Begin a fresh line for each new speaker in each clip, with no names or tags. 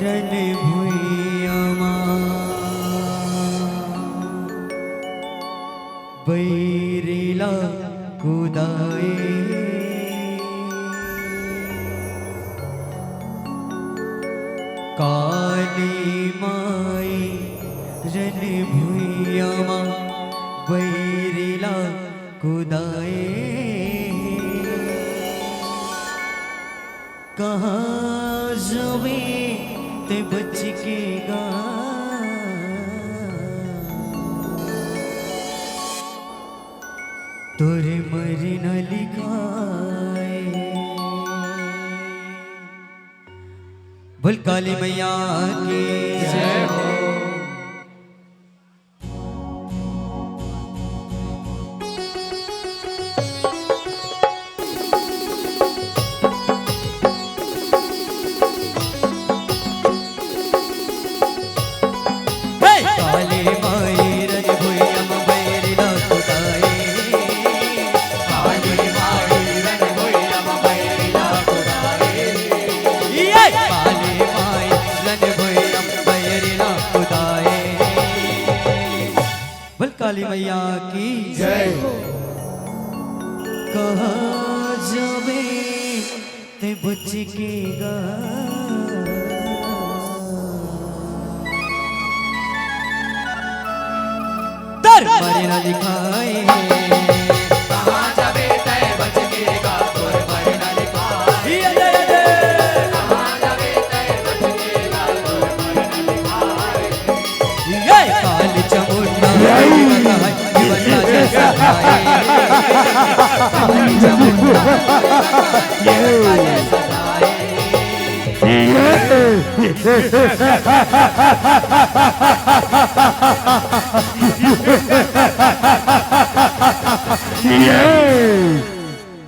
Run भुइयामा बैरिला कुदाए काली माई run भुइयामा बैरिला कुदाए कहाँ जवे ते बच के गा तोरे मरी न लिखाए। बोल काली मैया की जय हो। काली मैया की जय हो। कहाँ जावे ते बच के गा दर मरे न लिखाए
कहाँ जावे ते बच के गा तोर मरे न लिखाए कहाँ जावे ते बच के गा तोर मरे न लिखाए।
ये काली चामुंडा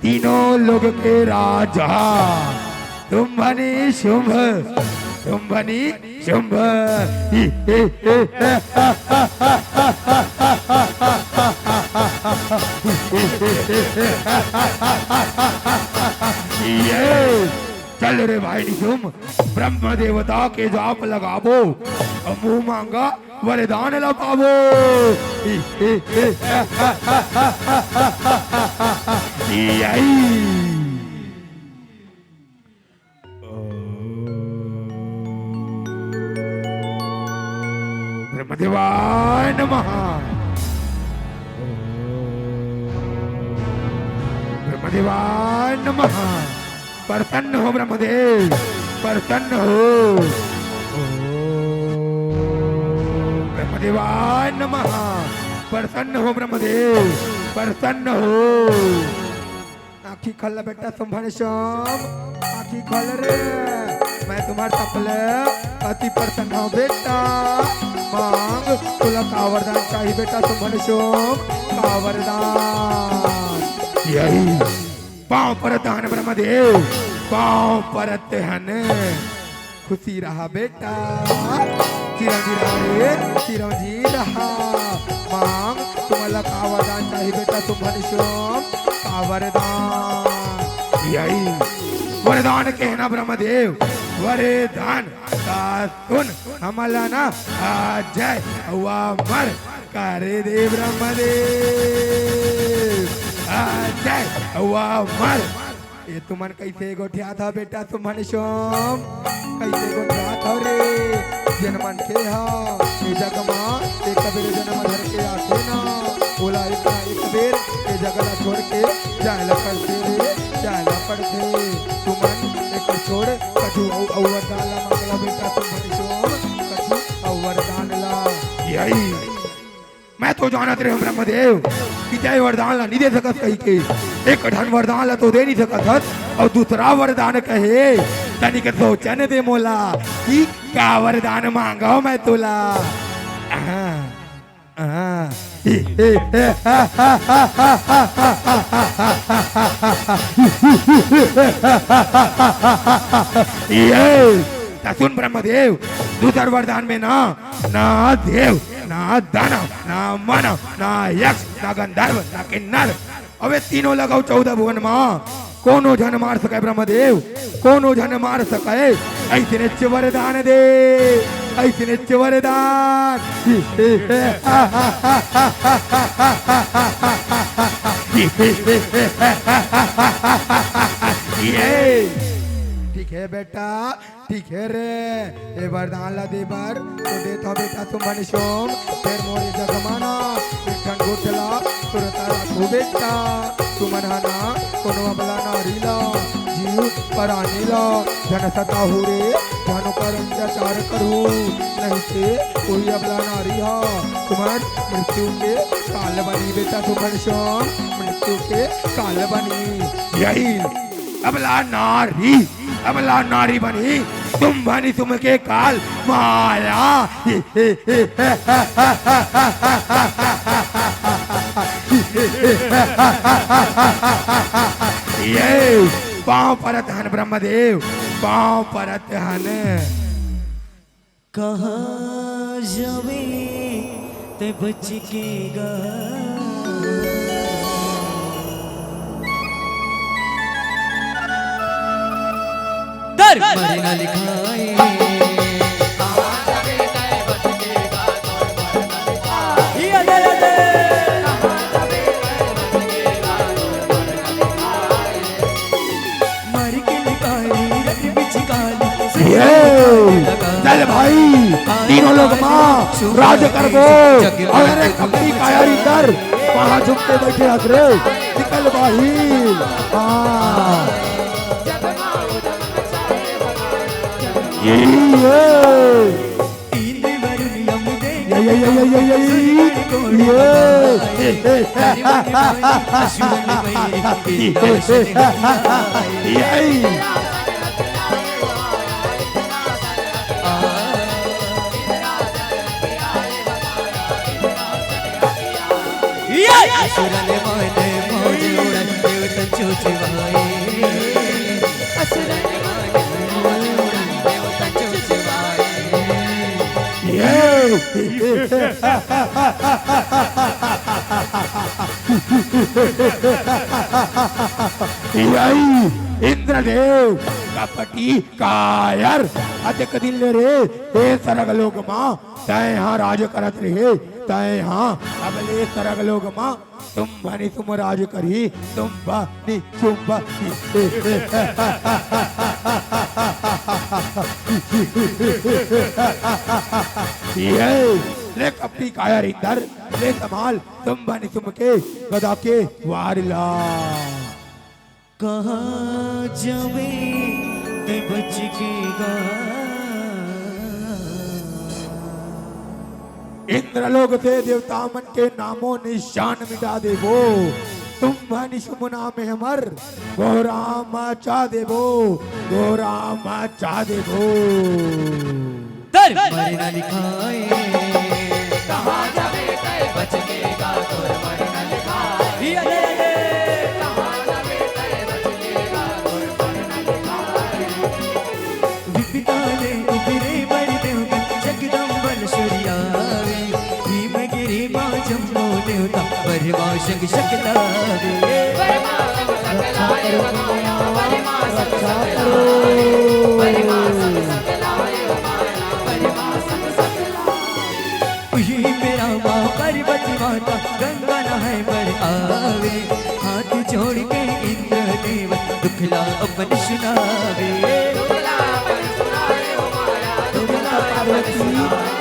तीनों लोग के राजा तुम बनी शुंभ तुम बनी शुंभ। ये चल रे भाई तुम ब्रह्म देवता के जाप लगावो और मुंह मांगा वरदान ला पावो। ब्रह्मदेवाय नमः। ब्रह्मदेवाय नमः। प्रसन्न हो ब्रह्मदेव प्रसन्न हो। ब्रह्मदेवाय नमः। प्रसन्न हो ब्रह्मदेव प्रसन्न हो। आखी खोल बेटा संभाल श्याम आखी खोल रे मैं तुम्हारे सपले अति प्रसन्न हो बेटा। मांग तुला का वरदान चाहिए बेटा संभाल श्याम का वरदान। यही पाँव परत हन ब्रह्मदेव पाँव परत हन। खुशी रहा बेटा चिरंजी रहा रे चिरंजी रहा। मांग तुम्हाला का वरदान चाहिए बेटा तुम्हारे श्याम का वरदान। यही वरदान कहना ब्रह्मदेव वरदान का सुन हमला ना जय हुआ मर करे दे ब्रह्मदेव जय हुआ मर। ये तुमन कैसे गोठिया था बेटा तुम्हारे श्याम कैसे गोठिया था रे जनमन के हा ये जग मां एक बेर जन्म धर के आखे ना बोला एक बेर ये जगला छोड़ के जाला पड़ते रे जाला पड़ते तुमन एक छोड़ कछु अवरदान ला मांगला बेटा तुम्हारे श्याम कछु अवरदान ला। यही मैं तो जानत रहे ब्रह्मदेव कि जय वरदान ला नहीं दे सकत कही के एक ढन वरदान ला तो दे नहीं सकत और दूसरा वरदान कहे तनिक सोचन दे मोला कि क्या वरदान मांगा मैं तुला। सुन ब्रह्मदेव दूसर वरदान में ना ना देव ना दानव ना मानव ना यक्ष ना गंधर्व ना किन्नर अबे तीनों लगाओ 14 भुवन मां कोनो जन मार सके ब्रह्मदेव कोनो जन मार सके ऐसे वरदान दे, ऐसे वरदान। ठीक है बेटा, ठीक है रे। ए वरदान ला दे बर तो देता बेटा तुम सोम फिर मोरे जगमाना ठंड गोटला तुरता तू बेटा तुमन हना कोनो अबला नारीला जीव परानीला जन सता हो रे जानो कर अत्याचार करू नहीं से कोई अबला नारी हा तुम्हार मृत्यु के काल बनी बेटा तुमन सोम मृत्यु के काल बनी। यही अबला नारी बनी तुम बनी तुम के काल माया। ये पांव परत हन ब्रह्मदेव, पांव परत हन।
कहाँ जावे ते बच के गा मरना लिखाए
कहाँ जावे तय बचेगा तोर मरना लिखाए कहाँ जावे तय बचेगा तोर मरना लिखाए
मर के निकाली रख बिच काली
चल भाई तीनों लोग माँ राज कर दो। अरे कपड़ी काया इधर वहाँ झुकते बैठे हजरे निकल भाई। हाँ
असुरने माने मौज उड़न देवतन चोचवाए असुरने माने मौज उड़न देवतन चोचवाए।
इंद्रदेव कपटी कायर अधिक दिल रे हे सरग लोग माँ तय यहाँ राज करत रहे तय यहाँ अगले सरग लोग माँ तुम बनी तुम राज करी तुम बनी तुम बनी। ले कपटी कायर इंदर ले संभाल तुम बनी तुम के गदा के वारला।
कहाँ जावे ते बच के गा
इंद्रलोक से देवता मन के नामों निशान मिटा देवो तुम भनी शुभ नाम हमर गोराम चा देवो गोराम चा देवो।
मरना लिखाए
कहाँ जावे तय बचेगा तोर मरना लिखाए कहाँ जावे तय बचेगा तोर मरना लिखाए
विपिताले उबरे बड़े देवता जगदम्बल सूर्यावे भीम गिरी बाजम्बो देवता बरवा शंख शकलावे
बरमा संग सकलाए माया बरमा संग सकलाए बरमा संग सकलाए माया बरमा संग सकलाए।
उही मेरा माँ पार्वती माता गंगा नहाए पर आवे हाथ जोड़ के इंद्र देव दुखला अपन सुनावे
दुखला अपन सुनाए हो माया दुखला
पार्वती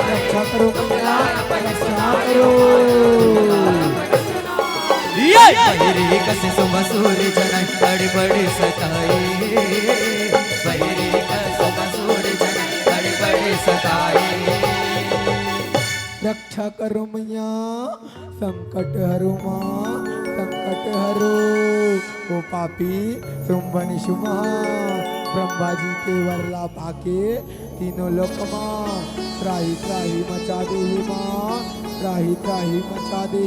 रक्षा करो
दुखला अपन सुनाए
करो।
बहिरे कसे सुमसूर जनाय बड़े बड़े सताए बहिरे कसे सुमसूर जनाय बड़े बड़े सताए।
रक्षा करो मैया संकट हरो माँ संकट हरो। ओ पापी तुम बनी शुमा ब्रह्मा जी के वरला पाके तीनों लोक माँ त्राही त्राही मचा दे माँ त्राही त्राही मचा दे।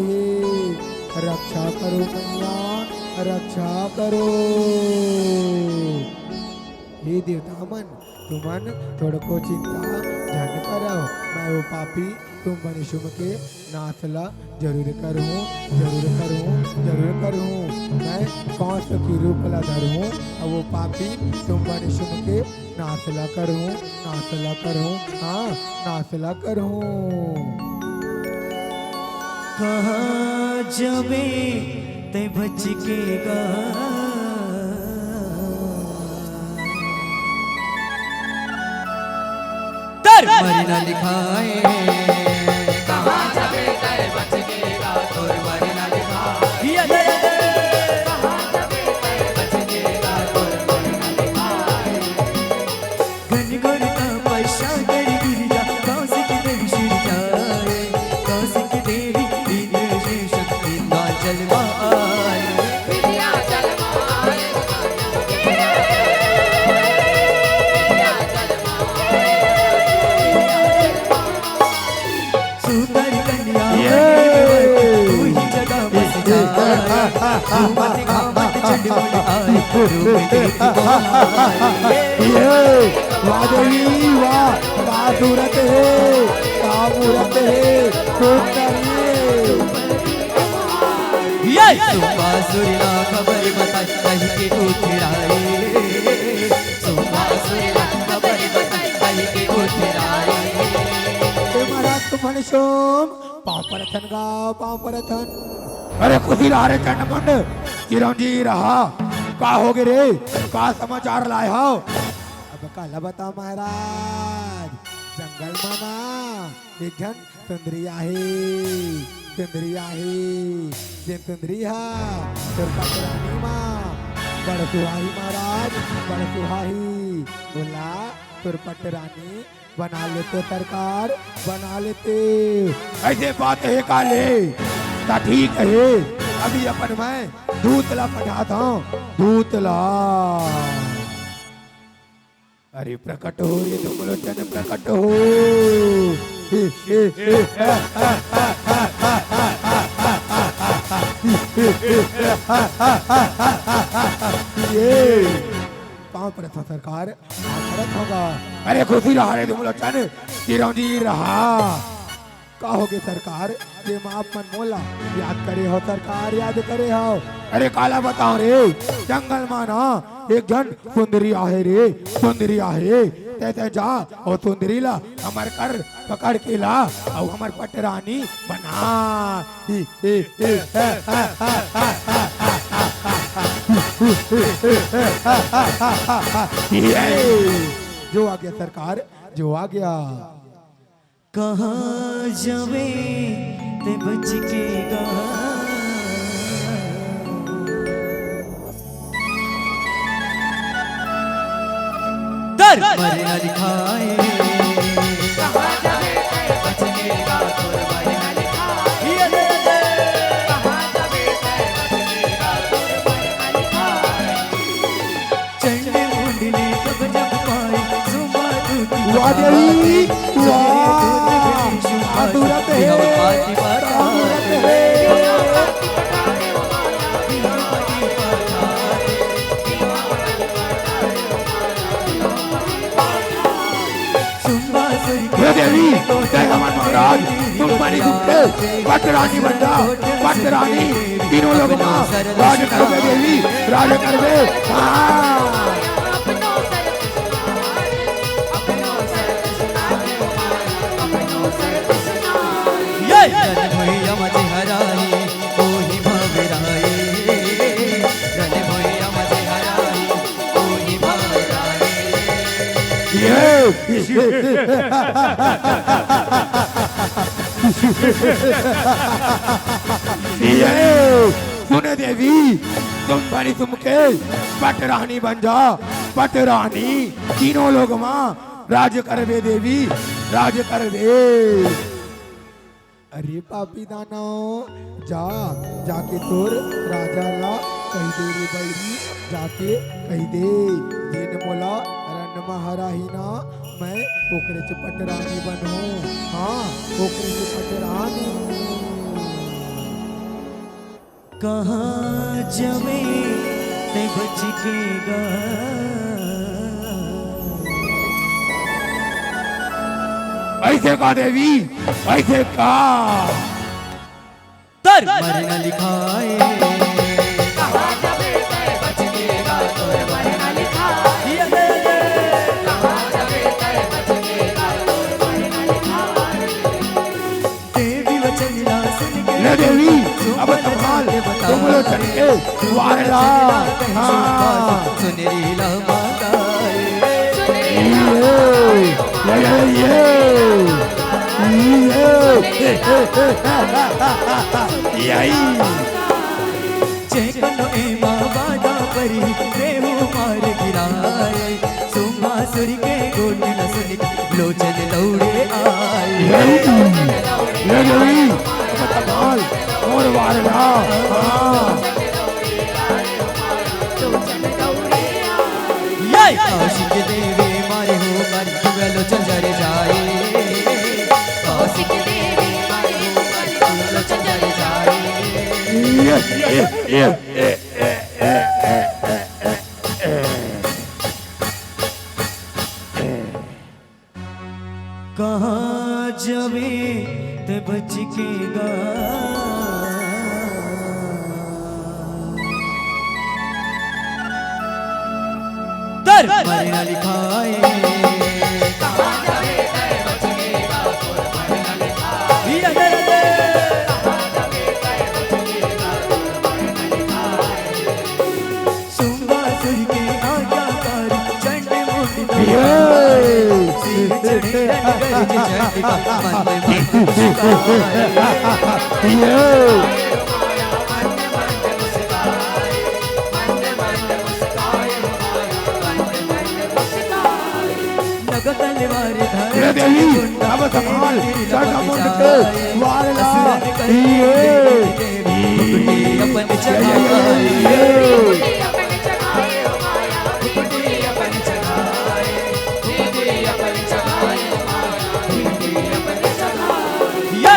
रक्षा करो मैया रक्षा करो। हे देवता मन तुमन थोड़को चिंता धन करो मैं वो पापी तुम बने शुभ के नासला जरूर करूँ जरूर करूँ जरूर करूँ। मैं कौन सा की रूप ला धरूँ और वो पापी तुम बने शुभ के नासला करूँ हाँ नासला करूँ।
कहाँ जबे ते बचकेगा मरना लिखाए
कहाँ जावे तय बचेगा तोर मरना लिखाए
या दे
कहाँ जावे तय बचेगा तोर मरना लिखाए
घन घन का पैसा कर गिरजा काशी की देवी शिर जाए काशी की देवी इंद्र से शक्ति ना जलवा आए
विद्या जलमाए
सुंदर कन्या तू ही जगह बस जाए तू मत खा मत चढ़ मुड़ आए रूप देखी बोलाए
वाह देवी वाह क्या सूरत है क्या मूरत है
ये सुबासुर ना खबर बता कहीं के उठराए सुबासुर ना खबर बता कहीं के उठराए
महाराज तुम्हारे सोम पापरथन गाओ पापरथन। अरे खुशी रहा रे चंडमुंड चिरंजी रहा का हो गए रे का समाचार लाए हो। अब काला बता महाराज जंगल माना एक जन सुंदरी आहे जिन सुंदरी हा रानी माँ बड़ सुहाई महाराज बड़ सुहाई बोला तुरपट रानी बना लेते सरकार बना लेते। ऐसे बात है काले ता ठीक है अभी अपन मैं दूतला पठाता हूँ दूतला। अरे प्रकट हो रे तुम लोचन प्रकट हो ये पाँव पर था सरकार आखरत होगा। अरे खुशी रहा रे तुम लोचन चिरंजी रहा कहोगे सरकार ये माप मन मोला याद करे हो सरकार याद करे हो। अरे काला बताओ रे जंगल माना एक जन सुंदरी आहे रे सुंदरी आहे ते जा और सुंदरी ला हमार कर पकड़ के ला और हमार पटरानी बना। जो आ गया सरकार जो आ गया।
कहाँ जावे ते बचकेगा दर मरना लिखाए
कहाँ जावे तय बचेगा तोर मरना लिखाए
या दे
कहाँ जावे तय बचेगा तोर मरना लिखाए
चंडे मुंडले कब जब पाए सुबह दूती
वाह देवी वाह आतुरत है आतुरत है।
हे
देवी जय हमारे महाराज तुम बनी दुखे पटरानी बन जा पटरानी तीनों लोग माँ राज करवे देवी राज करवे।
रन भैया मजे हराए ओही भवराए रन भैया मजे हराए ओही भवराए
सुने देवी तुम बनी तुम के पटरानी बन जा पटरानी तीनों लोग माँ राज करवे देवी राज करवे। अरे पापी दानो जा जाके तोर राजा ला कही दे रे बैरी जाके कही दे दिन मोला रन महाराहीना मैं ओकरे च पटरानी बनूं हाँ ओकरे च पटरानी।
कहाँ जावे ते बचकेगा
ऐसे का देवी, ऐसे का
मरना लिखाए
कहाँ जावे तय बचेगा तोर मरना लिखाए कहाँ जावे तय बचेगा तोर मरना लिखाए
देवी वचन ला सुन के
ले देवी अब संभाल तुम लोग चलिए वाला हाँ
सुनरी ला मांगाए चेकनो ए बाबा परी देहु मार गिराए सुमासुर के गोट न सुन लोचन दौड़े आए
और वाला
आशिक देवे मारे हो मारी दुआ लोचन जरे जाए आशिक देवे मारे हो मारी दुआ लोचन जरे जाए कहाँ जावे ते बचकेगा मरना लिखाए
कहाँ जावे तय बचेगा तोर मरना लिखाए कहाँ जावे तय बचेगा तोर मरना लिखाए
सुमासुर के आज्ञाकारी चंड मुंड सिर चढ़े गरज चंड मन मन तलवार
ये देवी अब संभाल चढ़ा मुंड के वाला
अपन चढ़ाए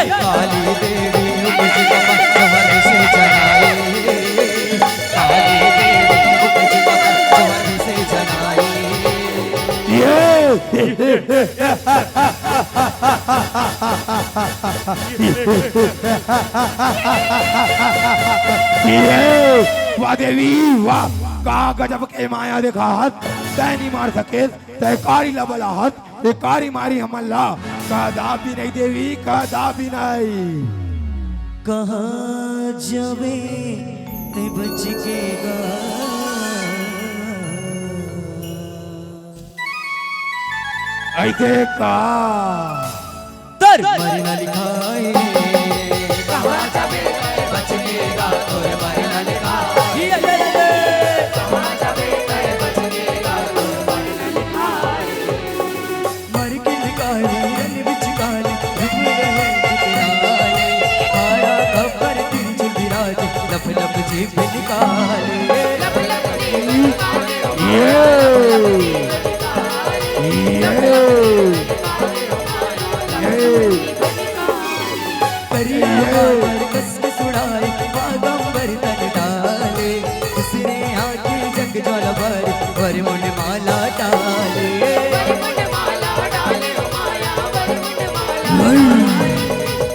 काली देवी उपज जहर से जनाए काली देवी उपज जहर से जनाए
वाह देवी वाह का गजब के माया देखा हाथ तय नहीं मार सके तय कारी लबला हाथ ये कारी मारी हमला का दाबी नहीं देवी का दाबी नहीं
कहाँ जावे ते बचकेगा
ऐसे का
मरना लिखाए
कहाँ जावे तय बचेगा तोर मरना लिखाए कहाँ जावे तय बचेगा तोर मरना लिखाए
मर के निकाले रन बिच काले रुक रहे बितराए आया खबर तिरछ विराज लप लप जीभ निकाले
लब लब जीव निकाले
करिया कस के सुड़ाए बागंबर तन डाले उसने आके जग ज्वाला वर मुंड माला डाले
मुंड माला डाले ओ माया वर मुंड माला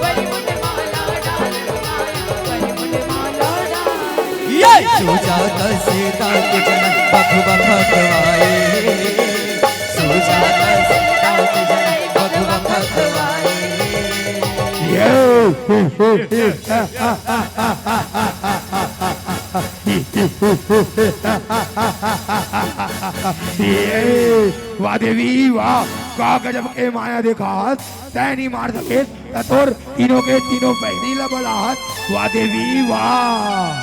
वर मुंड माला डाले ओ माया वर मुंड माला डाले
सोचा कैसे ताक जन बख बख खवाए सोचा कैसे ताक जन बख बख खवाए
वाह देवी वाह का गजब के माया देखा हाथ तय नहीं मार सके तोर तीनों के तीनों बहनी लबला हाथ वाह देवी वाह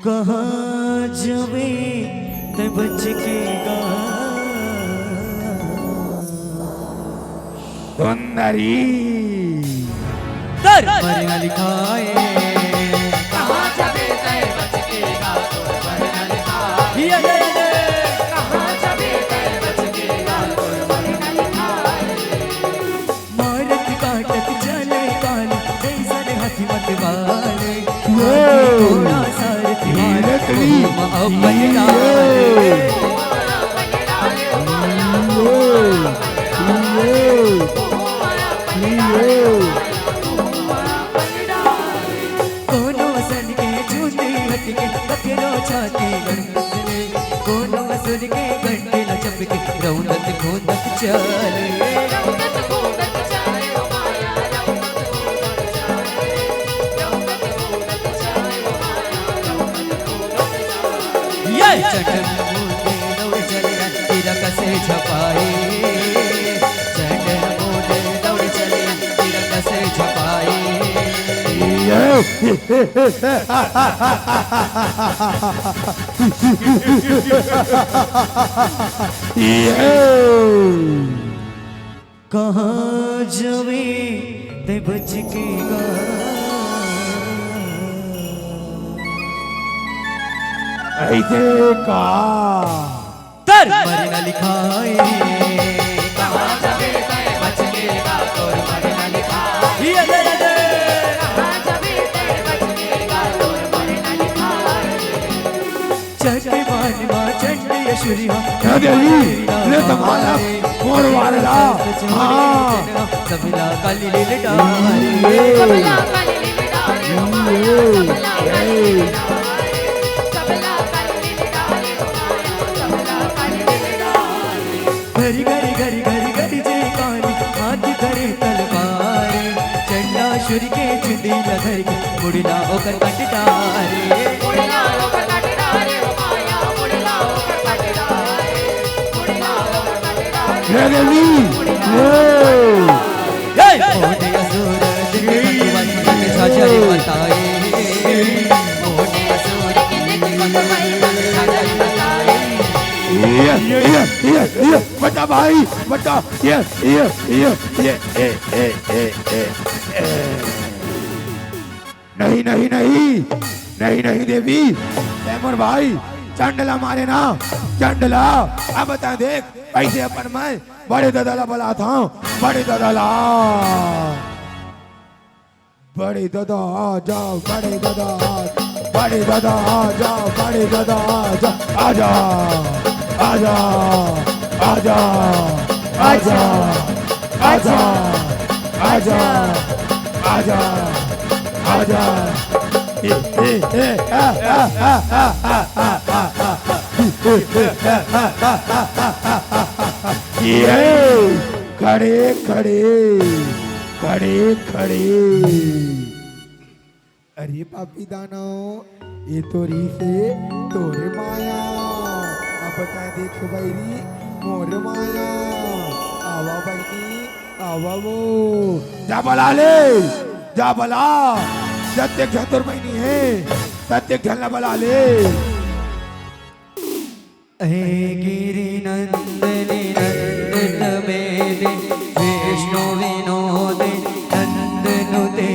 कहाँ जावे ते बचकेगा
सुंदरी
मरना लिखाए
कहाँ जावे तय बचेगा तोर मरना लिखाए कहाँ जावे तय बचेगा तोर मरना लिखाए
मारत काटत चले काले जैसन हाथी मत वाले थोड़ा सारथी मारत अपन डाले असन के झूठे हटके ककेरो छाती गणपतने कोनो असुर के गंडे न चपके रौनक खोदक चले
रौनक खोदक चाहे ओ माया रौनक खोदक चाहे रौनक खोदक चाहे ओ माया रौनक खोदक चाहे
ये चटन मोटे दौड़ चले तेरा कसे छपाए चटन मोटे दौड़ चले तेरा कसे छपाए कहाँ जवे ते बच के गा
ऐसे का
तर मरना लिखाए
कहाँ जावे तय बचेगा तोर मरना लिखाए
ये दे दे
कहाँ जावे तय बचेगा तोर मरना लिखाए
चटे मानवा चंड यशुरिया
क्या देवी ले तुम्हारा मोर वाला हाँ
सबला काली लीले डारे
सबला काली लीले डारे ओ माया सबला काली लीले डारे सबला काली लीले डारे ओ माया सबला काली लीले डारे
घरी घरी घरी घरी घरी जय काली हाथ करे तलवार चंडा शुर के चुंडी लधर के मुड़ना होकर कटदारे
मुड़ना होकर कटदारे ओ माया मुड़ना होकर कटदारे मुड़ना होकर कटदारे
ले देवी
मोटे असुर दिखे भगवान के छाछरी बताए मोटे असुर
के देख भगवान के छाछरी बताए
ये बता भाई बता ये नहीं नहीं नहीं नहीं नहीं देवी तैमूर भाई चंडला मारे ना चंडला अब बता देख ऐसे अपन मैं बड़े दादा बोला था बड़े दादा बड़े दादा आ जाओ बड़े दादा बड़े दादा आ जाओ बड़े दादा आ जाओ आजा आजा आजा आजा आजा आजा आजा खड़े खड़े खड़े खड़े अरे पापी दानो ये तोरी से तोरे माया अब बता देख बैरी मोर माया आवा बहनी आवा वो जा बला ले जा बला सत्य चतुर बहनी है सत्य झलना बला ले
हे गिरि नंदनी नंदन मेरे विष्णु विनोदे नंदनुते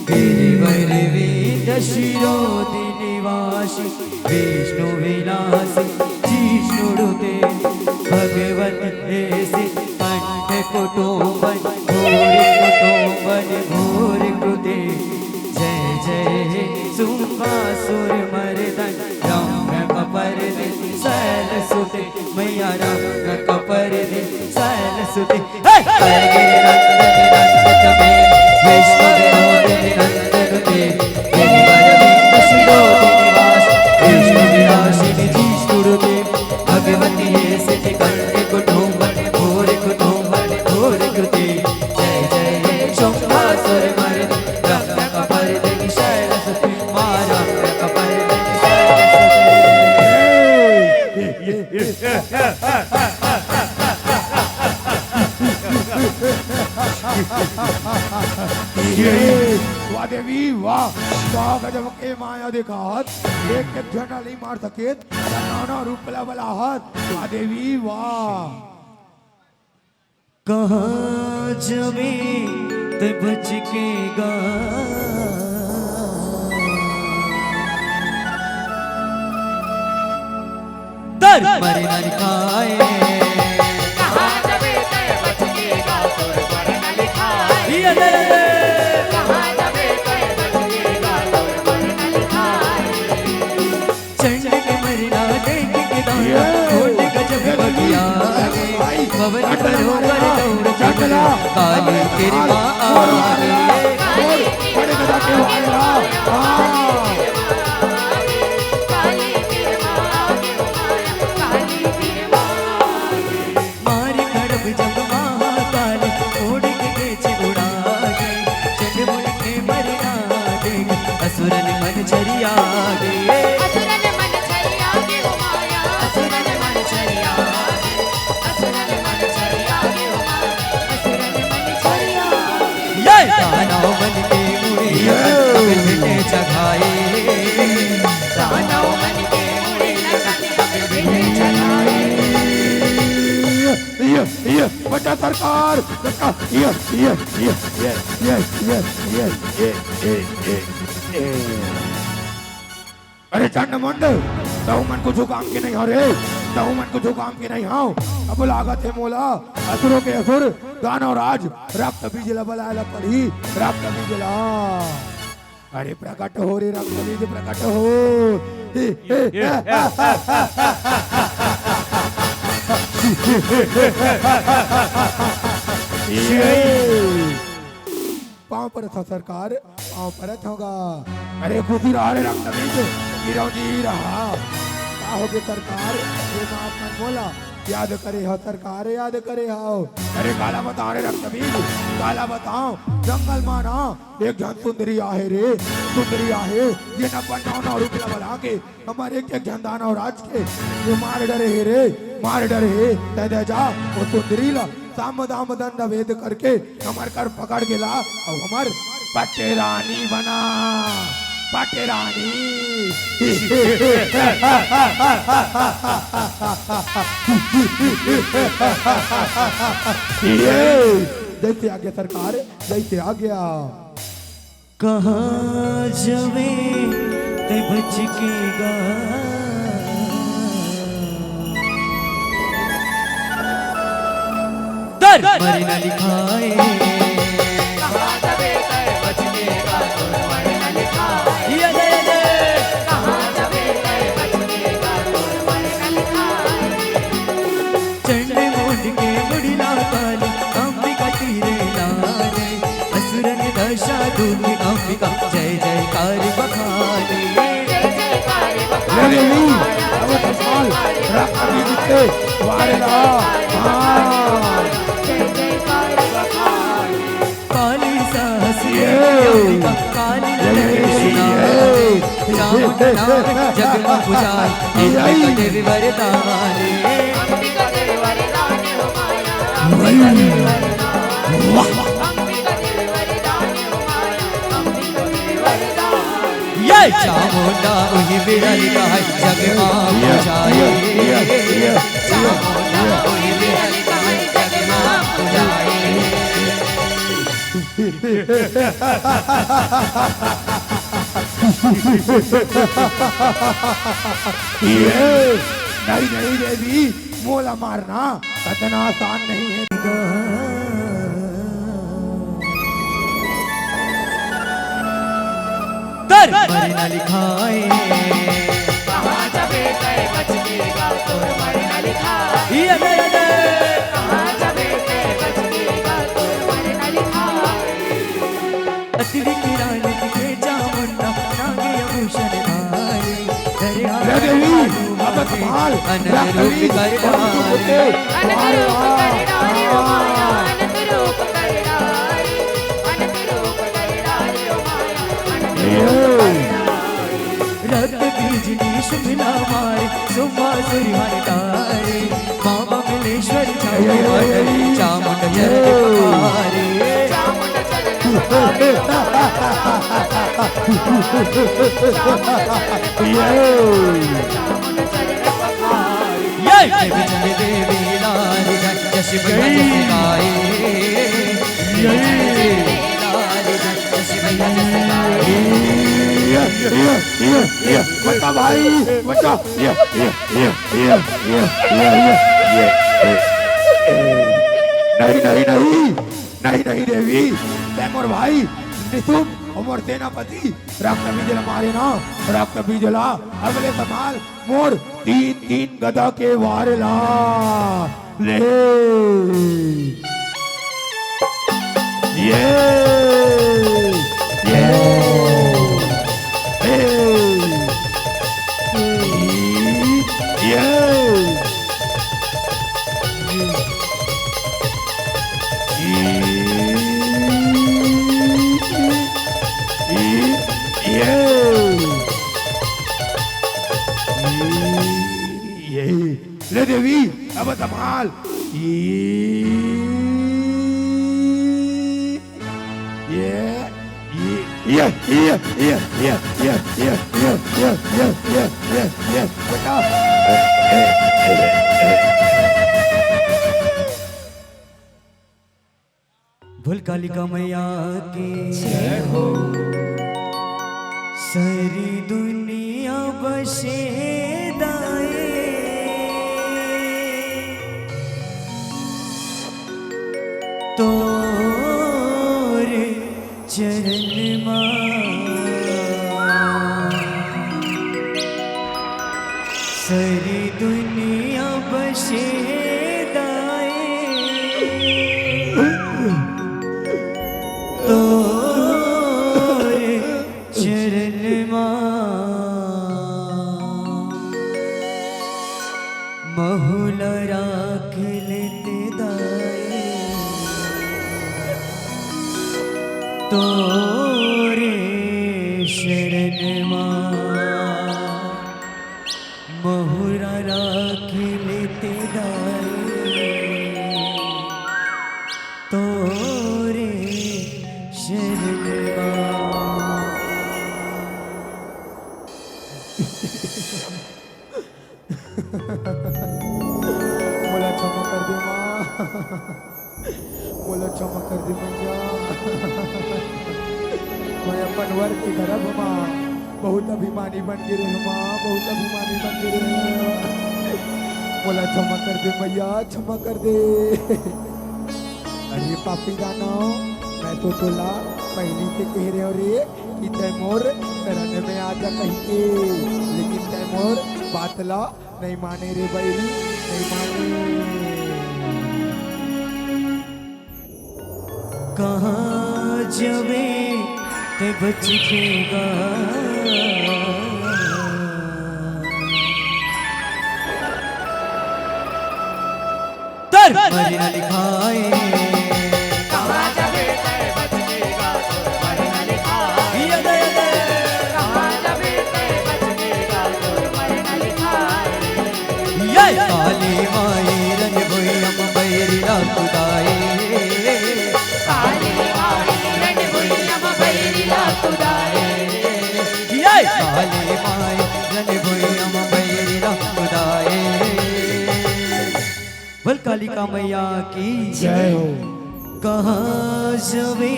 गिरिवर वीर शिरोदि निवासी विष्णु विलासी जिष्णुते भगवत ऐसे कंठ कुटुंबन घोर कृते जय जय सुखासुर मर्दन राम कपर दे सैल सुते मैया राम कपर दे सैल सुते विष्णु विनोदिनी नंदनुते विष्णु विलासिनी जिष्णुते भगवती ऐसे कंठ कुटुंबन घोर कृते जय जय शंभासुर मर्दन राम कपर दे सैल सुते मारा कपर दे
वाह देवी वाह वाह गजब के माया दिखात एक के झंडा नहीं मार सके नाना रूप बला हाथ वाह देवी वाह
कहाँ जबे ते बच के गा तर मरे न लिखाए
कहाँ जावे तय बचेगा तोर मरना लिखाए
ये दे दे
कहाँ जावे तय बचेगा तोर मरना लिखाए
चंड के मरना देख के दाना खोट गजब बगिया पवन पर होकर दौड़ चंडला काली तेरी माँ आ गई
बड़े गदा के वाला
छरिया गे
असुरन मन छरिया गे हो माया असुरन मन छरिया गे असुरन मन छरिया गे हो माया असुरन मन छरिया
ये दानव मन के मुड़े अकल भेटे जगाए
दानव मन के मुड़े लगन अकल भेटे जगाए
ये बड़ा सरकार बड़ा ये अरे चंड मंड ताऊ मन को काम के नहीं हो रे ताऊ मन को काम के नहीं हो अब लागत है मोला असुरों के असुर दानव राज रक्त बीजला बलाला पड़ी रक्त बीजला अरे प्रकट हो रे रक्त बीज प्रकट हो पाँव पर था सरकार पाँव पर होगा अरे खुशी रहा रे रक्त बीज जी रहा क्या हो गए सरकार ये बात मत बोला याद करे हो सरकार याद करे हो अरे काला बताओ रे रक्त बीज काला बताओ जंगल माना एक जन सुंदरी आहे रे सुंदरी आहे ये न बनाना रुपया बना के हमारे एक जन दानव राज के ये मार डरे है रे मार डरे है दे जा वो सुंदरी ला साम दाम दंड वेद करके हमार कर पकड़ के ला और हमार पट्टे रानी बना पट्टे रानी जैसे आ गया सरकार जैसे आ गया
कहाँ जवे ते बच के गा दर मर न लिखाए
कहाँ जबे तय बचनेगा तुर मर न लिखाए
ये दे दे
कहाँ जबे तय बचनेगा तुर मर न लिखाए
चंड मुंड के मुड़िला काली अंबिका तीरे लाने असुरन दशा दूनी अंबिका जय जयकार बखाने
जय जयकार
ले
बखाने
देवी अब कमाल रक्त बीज के वारेला
जय जयकार बखाने
काली साहसी अंबिका काली जग में पुजाई अंबिका देवी वरदाने
अंबिका देवी वरदान हो माया अंबिका देवी वरदान अंबिका देवी वरदान हो माया अंबिका देवी वरदान
ये चामुंडा उही बिरल का है जग मां पुजाई चामुंडा उही बिरल का है जग मां पुजाई
नहीं नहीं देवी मोला मारना इतना आसान नहीं है
दर मर न लिखाए
कहाँ जबे तय बचनेगा तुर मर न लिखाए
ये दे दे
कहाँ जबे तय बचनेगा तुर मर न लिखाए
अतिथि की रानी के चामुंडा नागे भूषण धारी दरिया
ले देवी अब कमाल
अनंत रूप कर डाले
अनंत रूप कर डाले हो माया अनंत रूप कर डाले अनंत रूप कर डाले हो माया अनंत रूप कर डाले
रक्त बीजनी शुभला मारे सुमा सुरी हरतारे मामा मिलेश्वर चामुंड चरण पखारे
चामुंड चरण पखारे हो माया चामुंड चरण पखारे
ये देवी चले देवी लाल जय जश भैया जस गाए देवी लाल जय जश भैया जस गाए
बता भाई बता नहीं नहीं नहीं नहीं नहीं देवी तैमूर भाई निशुम और सेनापति रक्त बीजला मारे ना रक्त बीजला अगले समाल मोर तीन तीन गदा के वारेला ले ये ले देवी अब संभाल बेटा
भोल कालिका मैया की जय हो। सारी दुनिया बसे दाए तोरे चरण सारी दुनिया बसे दाए तोरे चरण महुल राख लेते दाए तोरे शरण महुरा राख लेते दाए तोरे शरण
बोला क्षमा कर दे माँ बोला क्षमा कर दे मैया मैं अपन वर के गर्भ माँ बहुत अभिमानी बन गिरे माँ बहुत अभिमानी बन गिरे बोला क्षमा कर दे मैया क्षमा कर दे अरे पापी दानव मैं तो तोला पहले से कह रहे हो रे कि तैमूर शरण में आजा कहीं के लेकिन तैमूर बातला नहीं माने रे बैरी नहीं माने
कहाँ जवे ते बच केगा तर मरना लिखाए
कहाँ जावे तय बचेगा तो मरना लिखाए
यदा यदा
कहाँ जावे तय बचेगा तो मरना लिखाए
ये काली माई रन भोई हम बैरी खुदाए
काली माई रन भुई हम बैरिया खुदाए
ये काली माई रन भोई हम बैरी खुदाए बोल कालिका मैया की
जय हो
कहाँ जवे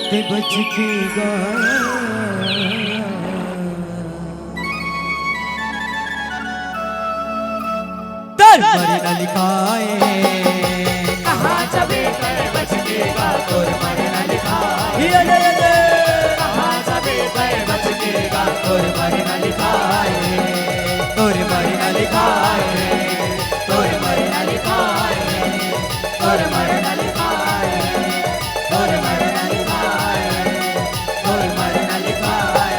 ते बच केगा तर मरना लिखाए
कहाँ जावे तय बचेगा तो मरना लिखाए
यदा यदा
कहाँ जावे तय बचेगा तो मरना लिखाए
तोर मरना लिखाए
तोर मरना लिखाए तोर मरना लिखाए तोर मरना लिखाए तोर मरना लिखाए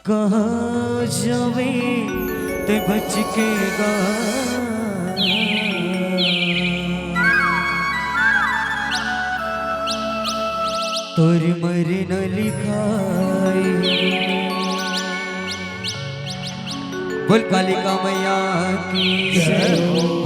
कहाँ जावे ते बच केगा तोर मरना लिखाए बोल कालिका मैया की जय हो।